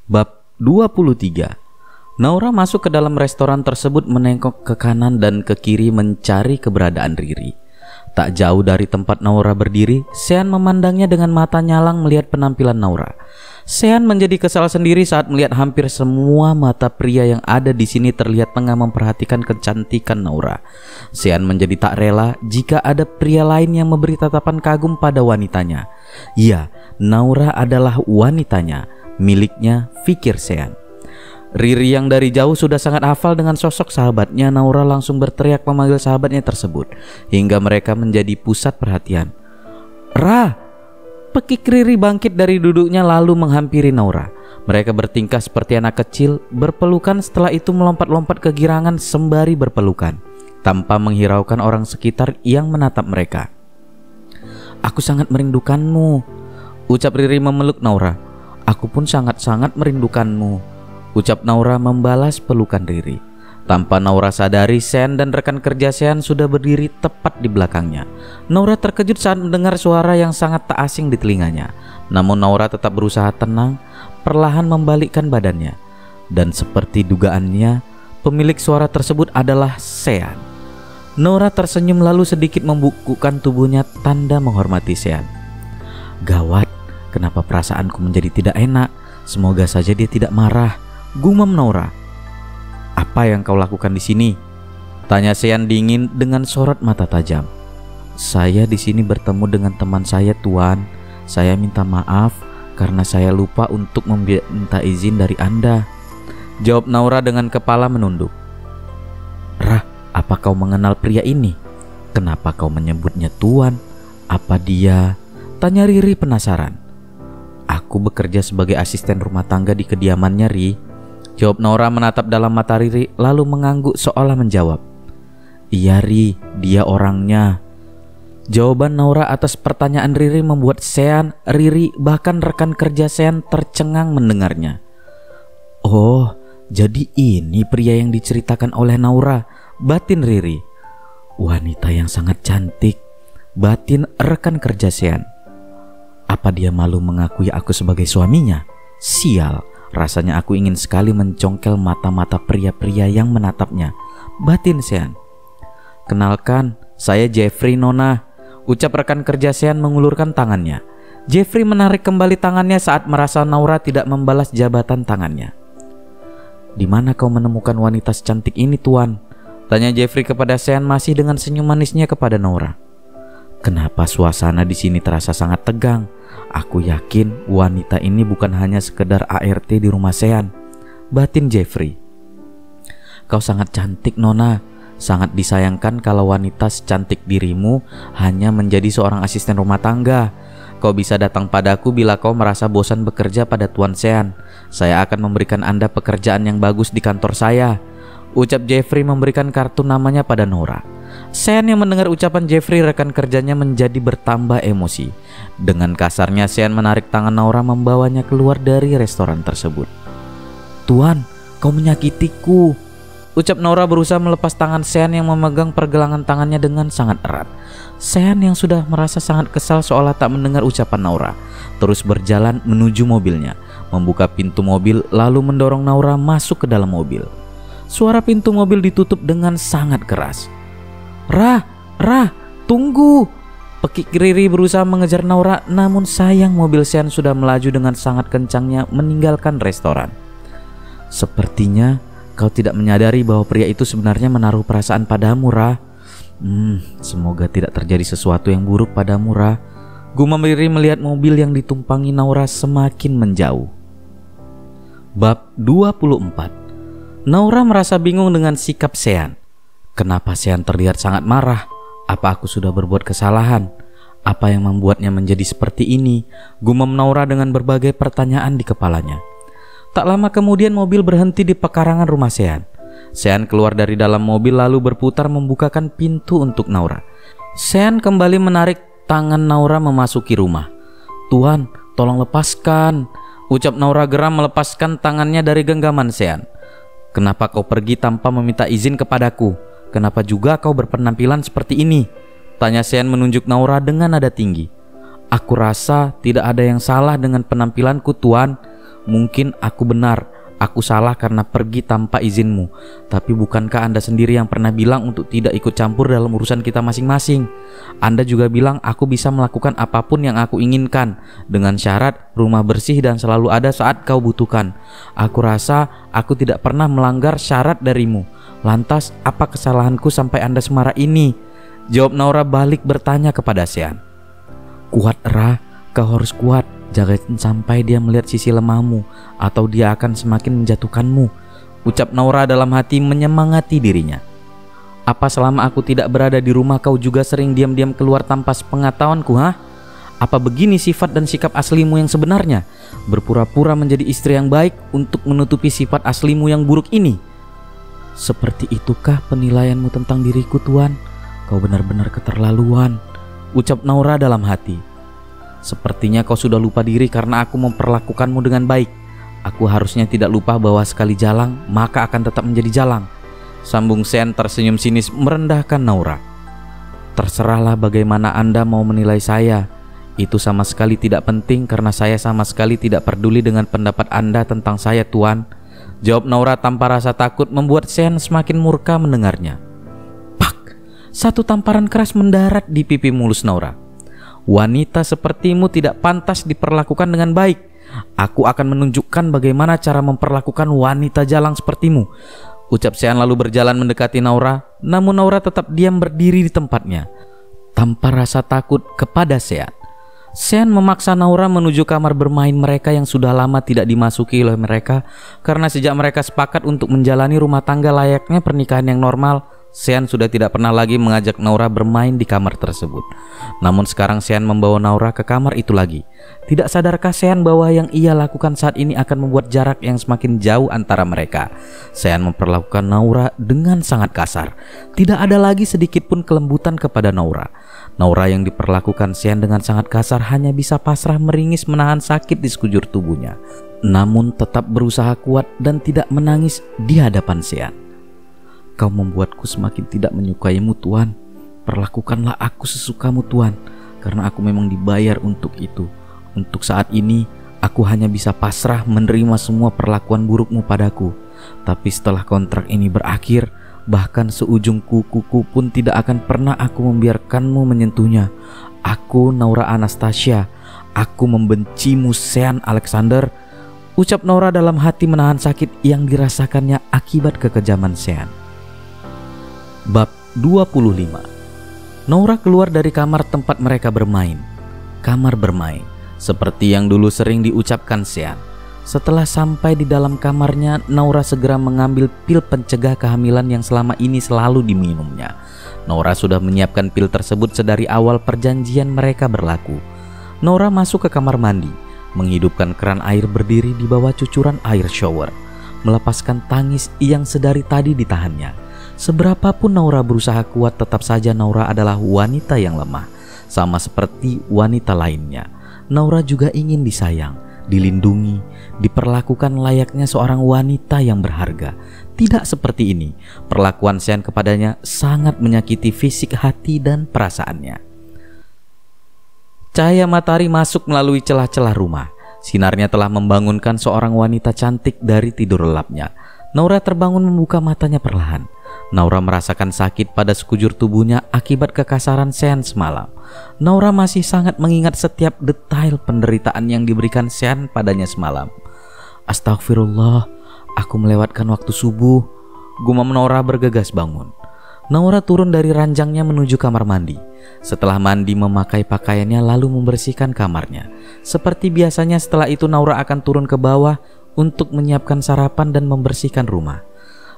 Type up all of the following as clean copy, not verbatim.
Bab 23. Naura masuk ke dalam restoran tersebut, menengok ke kanan dan ke kiri mencari keberadaan Riri. Tak jauh dari tempat Naura berdiri, Sean memandangnya dengan mata nyalang melihat penampilan Naura. Sean menjadi kesal sendiri saat melihat hampir semua mata pria yang ada di sini terlihat tengah memperhatikan kecantikan Naura. Sean menjadi tak rela jika ada pria lain yang memberi tatapan kagum pada wanitanya. Ya, Naura adalah wanitanya, miliknya, pikir Sean. Riri yang dari jauh sudah sangat hafal dengan sosok sahabatnya. Naura langsung berteriak memanggil sahabatnya tersebut hingga mereka menjadi pusat perhatian. "Ra!" Pekik Riri bangkit dari duduknya lalu menghampiri Naura. Mereka bertingkah seperti anak kecil, berpelukan, setelah itu melompat-lompat kegirangan sembari berpelukan tanpa menghiraukan orang sekitar yang menatap mereka. "Aku sangat merindukanmu," ucap Riri memeluk Naura. "Aku pun sangat-sangat merindukanmu," ucap Naura membalas pelukan Riri. Tanpa Naura sadari, Sean dan rekan kerja Sean sudah berdiri tepat di belakangnya. Naura terkejut saat mendengar suara yang sangat tak asing di telinganya. Namun Naura tetap berusaha tenang, perlahan membalikkan badannya. Dan seperti dugaannya, pemilik suara tersebut adalah Sean. Naura tersenyum lalu sedikit membungkukkan tubuhnya tanda menghormati Sean. "Gawat, kenapa perasaanku menjadi tidak enak? Semoga saja dia tidak marah," gumam Naura. "Apa yang kau lakukan di sini?" tanya Sean dingin dengan sorot mata tajam. "Saya di sini bertemu dengan teman saya, Tuan. Saya minta maaf karena saya lupa untuk meminta izin dari Anda," jawab Naura dengan kepala menunduk. "Rah, apa kau mengenal pria ini? Kenapa kau menyebutnya Tuan? Apa dia?" tanya Riri penasaran. "Aku bekerja sebagai asisten rumah tangga di kediamannya, Ri," jawab Naura menatap dalam mata Riri lalu mengangguk seolah menjawab. "Iya Ri, dia orangnya." Jawaban Naura atas pertanyaan Riri membuat Sean, Riri, bahkan rekan kerja Sean tercengang mendengarnya. "Oh, jadi ini pria yang diceritakan oleh Naura," batin Riri. "Wanita yang sangat cantik," batin rekan kerja Sean. "Apa dia malu mengakui aku sebagai suaminya? Sial, rasanya aku ingin sekali mencongkel mata-mata pria-pria yang menatapnya," batin Sean. "Kenalkan, saya Jeffrey, Nona," ucap rekan kerja Sean mengulurkan tangannya. Jeffrey menarik kembali tangannya saat merasa Naura tidak membalas jabatan tangannya. "Di mana kau menemukan wanita secantik ini, Tuan?" tanya Jeffrey kepada Sean masih dengan senyum manisnya kepada Naura. "Kenapa suasana di sini terasa sangat tegang? Aku yakin wanita ini bukan hanya sekedar ART di rumah Sean," batin Jeffrey. "Kau sangat cantik, Nona. Sangat disayangkan kalau wanita secantik dirimu hanya menjadi seorang asisten rumah tangga. Kau bisa datang padaku bila kau merasa bosan bekerja pada Tuan Sean. Saya akan memberikan Anda pekerjaan yang bagus di kantor saya," ucap Jeffrey memberikan kartu namanya pada Naura. Sean yang mendengar ucapan Jeffrey, rekan kerjanya menjadi bertambah emosi. Dengan kasarnya Sean menarik tangan Naura membawanya keluar dari restoran tersebut. "Tuan, kau menyakitiku," ucap Naura berusaha melepas tangan Sean yang memegang pergelangan tangannya dengan sangat erat. Sean yang sudah merasa sangat kesal seolah tak mendengar ucapan Naura, terus berjalan menuju mobilnya, membuka pintu mobil lalu mendorong Naura masuk ke dalam mobil. Suara pintu mobil ditutup dengan sangat keras. Rah, tunggu!" Pekik Riri berusaha mengejar Naura, namun sayang mobil Sean sudah melaju dengan sangat kencangnya meninggalkan restoran. "Sepertinya kau tidak menyadari bahwa pria itu sebenarnya menaruh perasaan padamu, Ra. Semoga tidak terjadi sesuatu yang buruk padamu, Ra," gumam Riri melihat mobil yang ditumpangi Naura semakin menjauh. Bab 24. Naura merasa bingung dengan sikap Sean. Kenapa Sean terlihat sangat marah? Apa aku sudah berbuat kesalahan? Apa yang membuatnya menjadi seperti ini? Gumam Naura dengan berbagai pertanyaan di kepalanya. Tak lama kemudian mobil berhenti di pekarangan rumah Sean. Sean keluar dari dalam mobil lalu berputar membukakan pintu untuk Naura. Sean kembali menarik tangan Naura memasuki rumah. "Tuan, tolong lepaskan," ucap Naura geram melepaskan tangannya dari genggaman Sean. "Kenapa kau pergi tanpa meminta izin kepadaku? Kenapa juga kau berpenampilan seperti ini?" tanya Sean menunjuk Naura dengan nada tinggi. "Aku rasa tidak ada yang salah dengan penampilanku, Tuan," Mungkin aku benar, aku salah karena pergi tanpa izinmu. Tapi bukankah Anda sendiri yang pernah bilang untuk tidak ikut campur dalam urusan kita masing-masing? Anda juga bilang aku bisa melakukan apapun yang aku inginkan, dengan syarat rumah bersih dan selalu ada saat kau butuhkan. Aku rasa aku tidak pernah melanggar syarat darimu. Lantas apa kesalahanku sampai Anda semarah ini? Jawab Naura balik bertanya kepada Sean. Kuat Ra, kau harus kuat. Jangan sampai dia melihat sisi lemahmu, atau dia akan semakin menjatuhkanmu, ucap Naura dalam hati menyemangati dirinya. Apa selama aku tidak berada di rumah kau juga sering diam-diam keluar tanpa sepengetahuanku, ha? Apa begini sifat dan sikap aslimu yang sebenarnya? Berpura-pura menjadi istri yang baik untuk menutupi sifat aslimu yang buruk ini. Seperti itukah penilaianmu tentang diriku, Tuan? Kau benar-benar keterlaluan, ucap Naura dalam hati. Sepertinya kau sudah lupa diri karena aku memperlakukanmu dengan baik. Aku harusnya tidak lupa bahwa sekali jalang maka akan tetap menjadi jalang, sambung Sean tersenyum sinis merendahkan Naura. Terserahlah bagaimana Anda mau menilai saya. Itu sama sekali tidak penting karena saya sama sekali tidak peduli dengan pendapat Anda tentang saya, Tuan, jawab Naura tanpa rasa takut, membuat Sean semakin murka mendengarnya. Pak! Satu tamparan keras mendarat di pipi mulus Naura. Wanita sepertimu tidak pantas diperlakukan dengan baik. Aku akan menunjukkan bagaimana cara memperlakukan wanita jalang sepertimu, ucap Sean lalu berjalan mendekati Naura. Namun Naura tetap diam berdiri di tempatnya tanpa rasa takut kepada Sean. Sean memaksa Naura menuju kamar bermain mereka yang sudah lama tidak dimasuki oleh mereka, karena sejak mereka sepakat untuk menjalani rumah tangga layaknya pernikahan yang normal, Sean sudah tidak pernah lagi mengajak Naura bermain di kamar tersebut. Namun sekarang Sean membawa Naura ke kamar itu lagi. Tidak sadarkah Sean bahwa yang ia lakukan saat ini akan membuat jarak yang semakin jauh antara mereka? Sean memperlakukan Naura dengan sangat kasar. Tidak ada lagi sedikit pun kelembutan kepada Naura. Naura yang diperlakukan Sean dengan sangat kasar hanya bisa pasrah meringis menahan sakit di sekujur tubuhnya, namun tetap berusaha kuat dan tidak menangis di hadapan Sean. Kau membuatku semakin tidak menyukaimu, Tuan. Perlakukanlah aku sesukamu, Tuan, karena aku memang dibayar untuk itu. Untuk saat ini, aku hanya bisa pasrah menerima semua perlakuan burukmu padaku. Tapi setelah kontrak ini berakhir, bahkan seujung kukuku pun tidak akan pernah aku membiarkanmu menyentuhnya. Aku Naura Anastasia. Aku membencimu, Sean Alexander, ucap Naura dalam hati menahan sakit yang dirasakannya akibat kekejaman Sean. Bab 25. Naura keluar dari kamar tempat mereka bermain. Kamar bermain, seperti yang dulu sering diucapkan Sean. Setelah sampai di dalam kamarnya, Naura segera mengambil pil pencegah kehamilan yang selama ini selalu diminumnya. Naura sudah menyiapkan pil tersebut sedari awal perjanjian mereka berlaku. Naura masuk ke kamar mandi, menghidupkan keran air berdiri di bawah cucuran air shower, melepaskan tangis yang sedari tadi ditahannya. Seberapapun Naura berusaha kuat, tetap saja Naura adalah wanita yang lemah. Sama seperti wanita lainnya, Naura juga ingin disayang, dilindungi, diperlakukan layaknya seorang wanita yang berharga. Tidak seperti ini. Perlakuan Sean kepadanya sangat menyakiti fisik, hati, dan perasaannya. Cahaya matahari masuk melalui celah-celah rumah. Sinarnya telah membangunkan seorang wanita cantik dari tidur lelapnya. Naura terbangun membuka matanya perlahan. Naura merasakan sakit pada sekujur tubuhnya akibat kekasaran Sean semalam. Naura masih sangat mengingat setiap detail penderitaan yang diberikan Sean padanya semalam. Astagfirullah, aku melewatkan waktu subuh, gumam Naura bergegas bangun. Naura turun dari ranjangnya menuju kamar mandi. Setelah mandi, memakai pakaiannya lalu membersihkan kamarnya. Seperti biasanya, setelah itu Naura akan turun ke bawah untuk menyiapkan sarapan dan membersihkan rumah.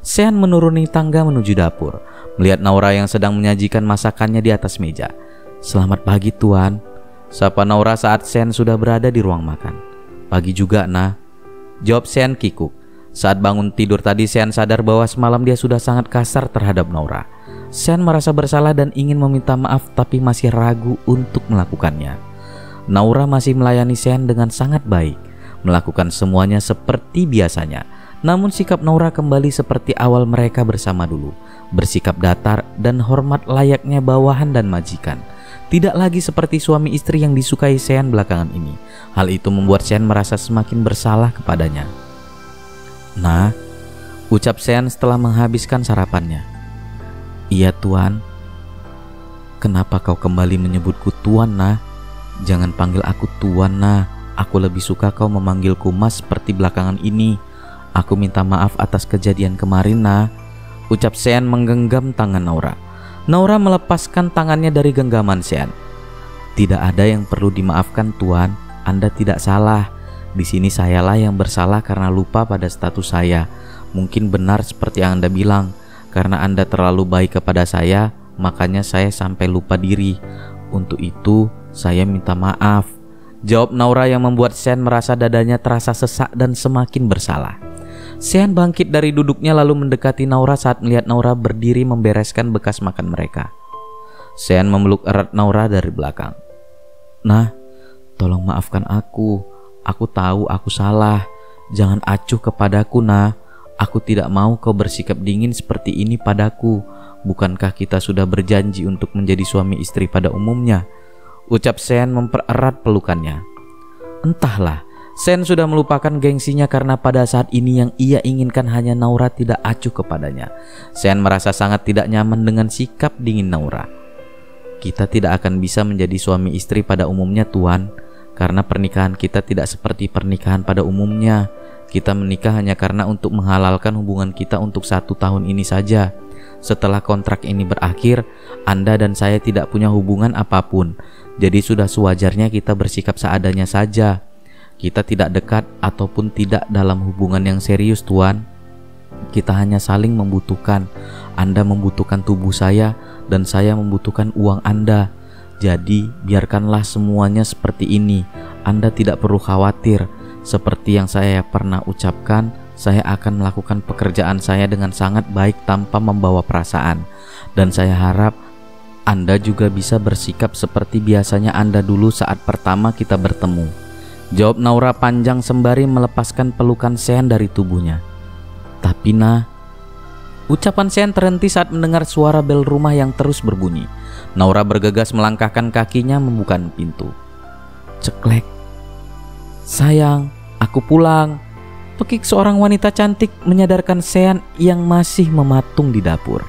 Sean menuruni tangga menuju dapur, melihat Naura yang sedang menyajikan masakannya di atas meja. Selamat pagi, Tuan, sapa Naura saat Sean sudah berada di ruang makan. Pagi juga, Nah, jawab Sean kikuk. Saat bangun tidur tadi, Sean sadar bahwa semalam dia sudah sangat kasar terhadap Naura. Sean merasa bersalah dan ingin meminta maaf, tapi masih ragu untuk melakukannya. Naura masih melayani Sean dengan sangat baik, melakukan semuanya seperti biasanya. Namun sikap Naura kembali seperti awal mereka bersama dulu, bersikap datar dan hormat layaknya bawahan dan majikan. tidak lagi seperti suami istri yang disukai Sean belakangan ini. Hal itu membuat Sean merasa semakin bersalah kepadanya. "Nah," ucap Sean setelah menghabiskan sarapannya. "Iya Tuan." "Kenapa kau kembali menyebutku Tuan, Nah? Jangan panggil aku Tuan, Nah. Aku lebih suka kau memanggilku Mas seperti belakangan ini. Aku minta maaf atas kejadian kemarin, Nah," ucap Sean menggenggam tangan Naura. Naura melepaskan tangannya dari genggaman Sean. "Tidak ada yang perlu dimaafkan Tuan, Anda tidak salah. Di sini sayalah yang bersalah karena lupa pada status saya. Mungkin benar seperti yang Anda bilang, karena Anda terlalu baik kepada saya, makanya saya sampai lupa diri. Untuk itu saya minta maaf," jawab Naura yang membuat Sean merasa dadanya terasa sesak dan semakin bersalah. Sean bangkit dari duduknya lalu mendekati Naura saat melihat Naura berdiri membereskan bekas makan mereka. Sean memeluk erat Naura dari belakang. "Nah, tolong maafkan aku. Aku tahu aku salah. Jangan acuh kepadaku, Nah. Aku tidak mau kau bersikap dingin seperti ini padaku. Bukankah kita sudah berjanji untuk menjadi suami istri pada umumnya?" ucap Sean mempererat pelukannya. Entahlah, Sean sudah melupakan gengsinya karena pada saat ini yang ia inginkan hanya Naura tidak acuh kepadanya. Sean merasa sangat tidak nyaman dengan sikap dingin Naura. "Kita tidak akan bisa menjadi suami istri pada umumnya Tuan, karena pernikahan kita tidak seperti pernikahan pada umumnya. Kita menikah hanya karena untuk menghalalkan hubungan kita untuk 1 tahun ini saja. Setelah kontrak ini berakhir, Anda dan saya tidak punya hubungan apapun. Jadi sudah sewajarnya kita bersikap seadanya saja. Kita tidak dekat ataupun tidak dalam hubungan yang serius Tuan. Kita hanya saling membutuhkan. Anda membutuhkan tubuh saya dan saya membutuhkan uang Anda. Jadi biarkanlah semuanya seperti ini. Anda tidak perlu khawatir. Seperti yang saya pernah ucapkan, saya akan melakukan pekerjaan saya dengan sangat baik tanpa membawa perasaan. Dan saya harap Anda juga bisa bersikap seperti biasanya Anda dulu saat pertama kita bertemu," jawab Naura panjang sembari melepaskan pelukan Sean dari tubuhnya. "Tapi Nah," ucapan Sean terhenti saat mendengar suara bel rumah yang terus berbunyi. Naura bergegas melangkahkan kakinya membuka pintu. Ceklek. "Sayang, aku pulang," pekik seorang wanita cantik menyadarkan Sean yang masih mematung di dapur.